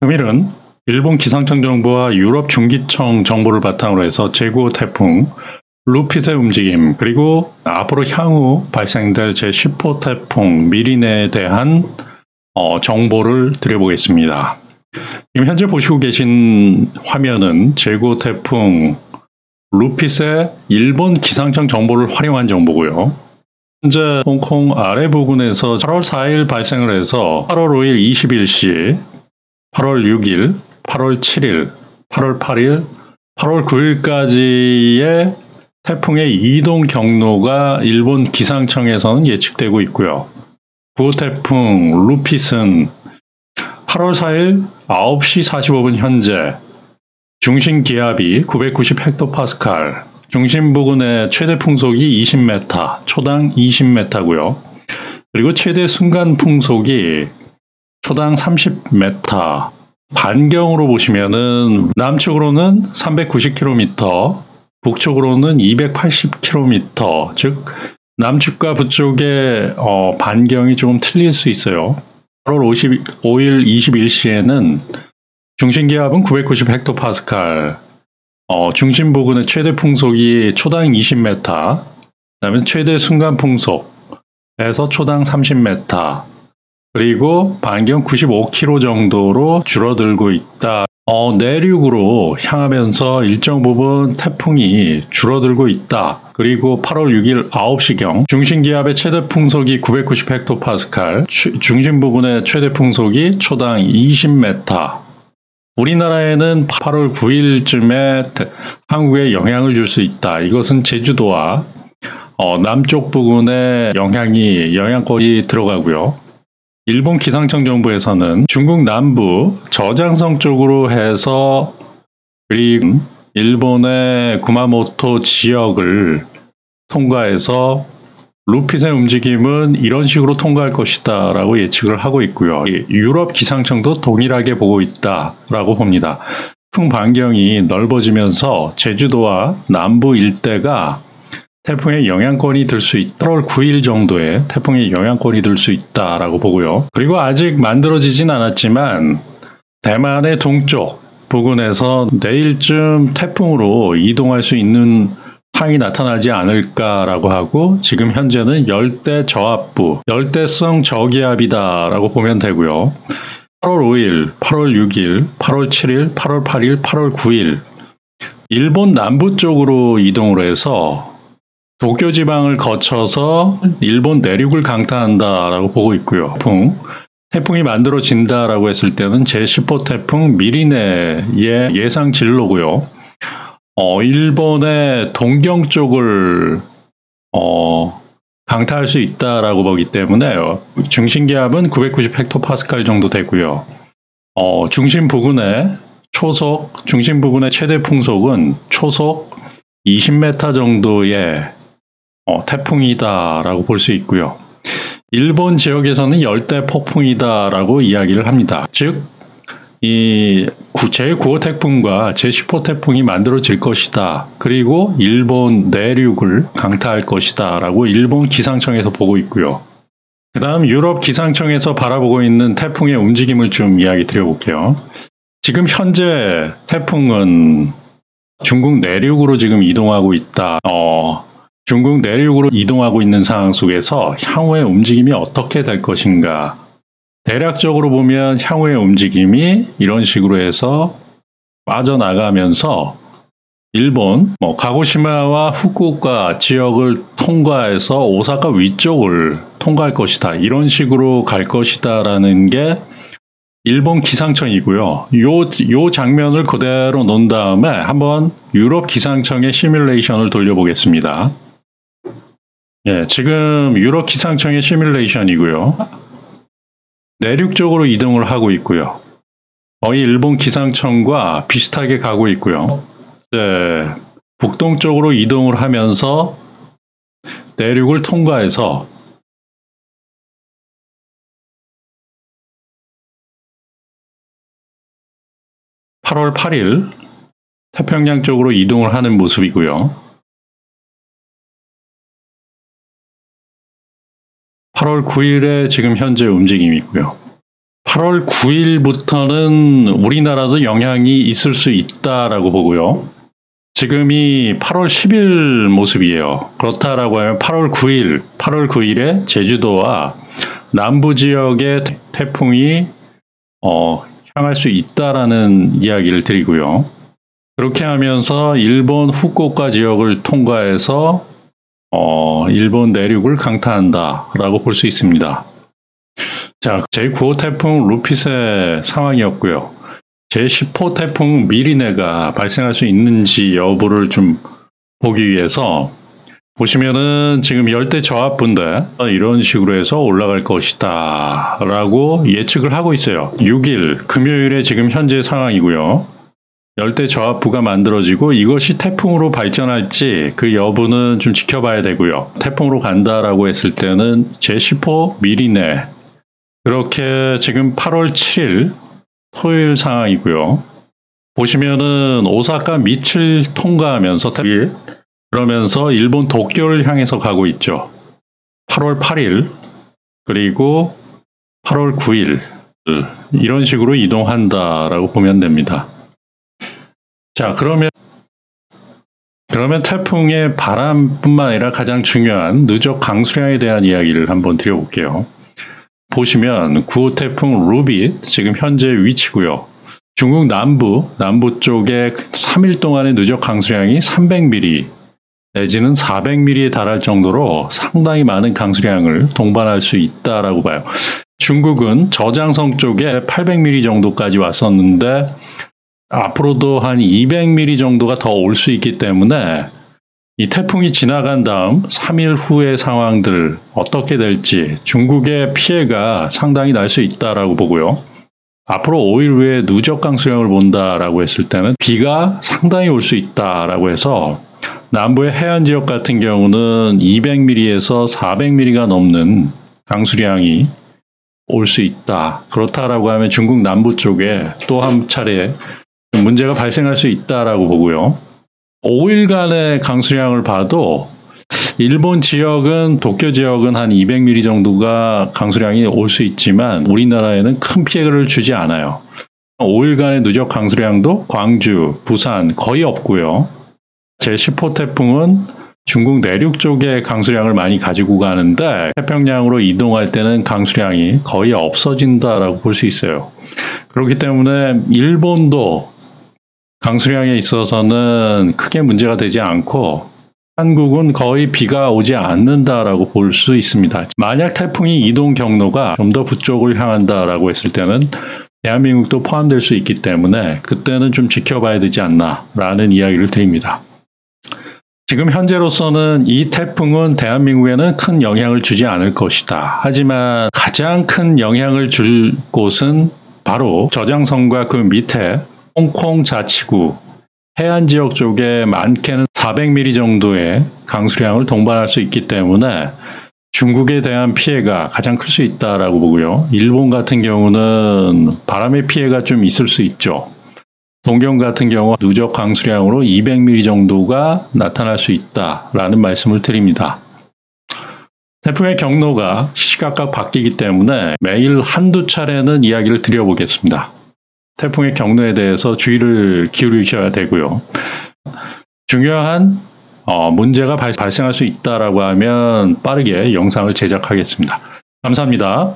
금일은 일본 기상청 정보와 유럽 중기청 정보를 바탕으로 해서 제9호 태풍 루핏의 움직임, 그리고 앞으로 향후 발생될 제10호 태풍 미린에 대한 정보를 드려보겠습니다. 지금 현재 보시고 계신 화면은 제9호 태풍 루핏의 일본 기상청 정보를 활용한 정보고요. 현재 홍콩 아래 부근에서 8월 4일 발생을 해서 8월 5일 21시, 8월 6일, 8월 7일, 8월 8일, 8월 9일까지의 태풍의 이동 경로가 일본 기상청에서는 예측되고 있고요. 9호 태풍 루핏은 8월 4일 9시 45분 현재 중심 기압이 990헥토파스칼, 중심 부근의 최대 풍속이 20m, 초당 20m고요. 그리고 최대 순간 풍속이 초당 30m, 반경으로 보시면은 남쪽으로는 390km, 북쪽으로는 280km, 즉 남측과 북쪽의 반경이 조금 틀릴 수 있어요. 8월 5일 21시에는 중심기압은 990헥토파스칼, 중심 부근의 최대 풍속이 초당 20m, 그다음에 최대 순간 풍속에서 초당 30m, 그리고 반경 95km 정도로 줄어들고 있다. 내륙으로 향하면서 일정 부분 태풍이 줄어들고 있다. 그리고 8월 6일 9시경 중심기압의 최대 풍속이 990헥토파스칼, 중심 부근의 최대 풍속이 초당 20m. 우리나라에는 8월 9일쯤에 한국에 영향을 줄 수 있다. 이것은 제주도와 남쪽 부근에 영향권이 들어가고요. 일본 기상청 정부에서는 중국 남부 저장성 쪽으로 해서 그리고 일본의 구마모토 지역을 통과해서 루핏의 움직임은 이런 식으로 통과할 것이다 라고 예측을 하고 있고요. 유럽 기상청도 동일하게 보고 있다 라고 봅니다. 태풍 반경이 넓어지면서 제주도와 남부 일대가 태풍의 영향권이 들 수 있다. 8월 9일 정도에 태풍의 영향권이 들 수 있다라고 보고요. 그리고 아직 만들어지진 않았지만 대만의 동쪽 부근에서 내일쯤 태풍으로 이동할 수 있는 항이 나타나지 않을까라고 하고, 지금 현재는 열대 저압부, 열대성 저기압이다라고 보면 되고요. 8월 5일, 8월 6일, 8월 7일, 8월 8일, 8월 9일 일본 남부 쪽으로 이동을 해서 도쿄 지방을 거쳐서 일본 내륙을 강타한다라고 보고 있고요. 태풍이 만들어진다라고 했을 때는 제10호 태풍 미리네의 예상 진로고요. 일본의 동경 쪽을 강타할 수 있다라고 보기 때문에 중심기압은 990헥토파스칼 정도 되고요. 중심 부근의 최대 풍속은 초속 20m 정도의 태풍이다라고 볼 수 있고요. 일본 지역에서는 열대 폭풍이다라고 이야기를 합니다. 즉, 이 제9호 태풍과 제10호 태풍이 만들어질 것이다. 그리고 일본 내륙을 강타할 것이다 라고 일본 기상청에서 보고 있고요. 그 다음 유럽 기상청에서 바라보고 있는 태풍의 움직임을 좀 이야기 드려볼게요. 지금 현재 태풍은 중국 내륙으로 지금 이동하고 있다. 중국 내륙으로 이동하고 있는 상황 속에서 향후의 움직임이 어떻게 될 것인가. 대략적으로 보면 향후의 움직임이 이런 식으로 해서 빠져나가면서 일본 가고시마와 후쿠오카 지역을 통과해서 오사카 위쪽을 통과할 것이다. 이런 식으로 갈 것이다 라는 게 일본 기상청이고요. 요 장면을 그대로 놓은 다음에 한번 유럽 기상청의 시뮬레이션을 돌려보겠습니다. 예, 지금 유럽 기상청의 시뮬레이션이고요. 내륙 쪽으로 이동을 하고 있고요. 거의 일본 기상청과 비슷하게 가고 있고요. 네, 북동쪽으로 이동을 하면서 내륙을 통과해서 8월 8일 태평양 쪽으로 이동을 하는 모습이고요. 8월 9일에 지금 현재 움직임이고요. 8월 8월 9일부터는 우리나라도 영향이 있을 수 있다라고 보고요. 지금이 8월 10일 모습이에요. 그렇다라고 하면 8월 9일에 제주도와 남부 지역에 태풍이 향할 수 있다라는 이야기를 드리고요. 그렇게 하면서 일본 후쿠오카 지역을 통과해서 일본 내륙을 강타한다라고 볼 수 있습니다. 자, 제9호 태풍 루핏의 상황이었고요. 제10호 태풍 미리네가 발생할 수 있는지 여부를 좀 보기 위해서 보시면은 지금 열대 저압부인데 이런 식으로 해서 올라갈 것이다 라고 예측을 하고 있어요. 6일 금요일에 지금 현재 상황이고요. 열대 저압부가 만들어지고 이것이 태풍으로 발전할지 그 여부는 좀 지켜봐야 되고요. 태풍으로 간다라고 했을 때는 제10호 미리네, 그렇게 지금 8월 7일 토요일 상황이고요. 보시면은 오사카 밑을 통과하면서 그러면서 일본 도쿄를 향해서 가고 있죠. 8월 8일 그리고 8월 9일 이런 식으로 이동한다라고 보면 됩니다. 자, 그러면 태풍의 바람뿐만 아니라 가장 중요한 누적 강수량에 대한 이야기를 한번 드려볼게요. 보시면 9호 태풍 루빗 지금 현재 위치고요. 중국 남부 쪽에 3일 동안의 누적 강수량이 300mm 내지는 400mm에 달할 정도로 상당히 많은 강수량을 동반할 수 있다라고 봐요. 중국은 저장성 쪽에 800mm 정도까지 왔었는데 앞으로도 한 200mm 정도가 더 올 수 있기 때문에 이 태풍이 지나간 다음 3일 후의 상황들 어떻게 될지 중국의 피해가 상당히 날 수 있다라고 보고요. 앞으로 5일 후에 누적 강수량을 본다라고 했을 때는 비가 상당히 올 수 있다라고 해서 남부의 해안 지역 같은 경우는 200mm에서 400mm가 넘는 강수량이 올 수 있다. 그렇다라고 하면 중국 남부 쪽에 또 한 차례 문제가 발생할 수 있다라고 보고요. 5일간의 강수량을 봐도 일본 지역은 도쿄 지역은 한 200mm 정도가 강수량이 올 수 있지만 우리나라에는 큰 피해를 주지 않아요. 5일간의 누적 강수량도 광주, 부산 거의 없고요. 제10호 태풍은 중국 내륙 쪽에 강수량을 많이 가지고 가는데 태평양으로 이동할 때는 강수량이 거의 없어진다라고 볼 수 있어요. 그렇기 때문에 일본도 강수량에 있어서는 크게 문제가 되지 않고 한국은 거의 비가 오지 않는다라고 볼 수 있습니다. 만약 태풍이 이동 경로가 좀 더 북쪽을 향한다라고 했을 때는 대한민국도 포함될 수 있기 때문에 그때는 좀 지켜봐야 되지 않나라는 이야기를 드립니다. 지금 현재로서는 이 태풍은 대한민국에는 큰 영향을 주지 않을 것이다. 하지만 가장 큰 영향을 줄 곳은 바로 저장성과 그 밑에 홍콩 자치구 해안 지역 쪽에 많게는 400mm 정도의 강수량을 동반할 수 있기 때문에 중국에 대한 피해가 가장 클 수 있다라고 보고요. 일본 같은 경우는 바람의 피해가 좀 있을 수 있죠. 동경 같은 경우 누적 강수량으로 200mm 정도가 나타날 수 있다라는 말씀을 드립니다. 태풍의 경로가 시시각각 바뀌기 때문에 매일 한두 차례는 이야기를 드려보겠습니다. 태풍의 경로에 대해서 주의를 기울이셔야 되고요. 중요한 문제가 발생할 수 있다라고 하면 빠르게 영상을 제작하겠습니다. 감사합니다.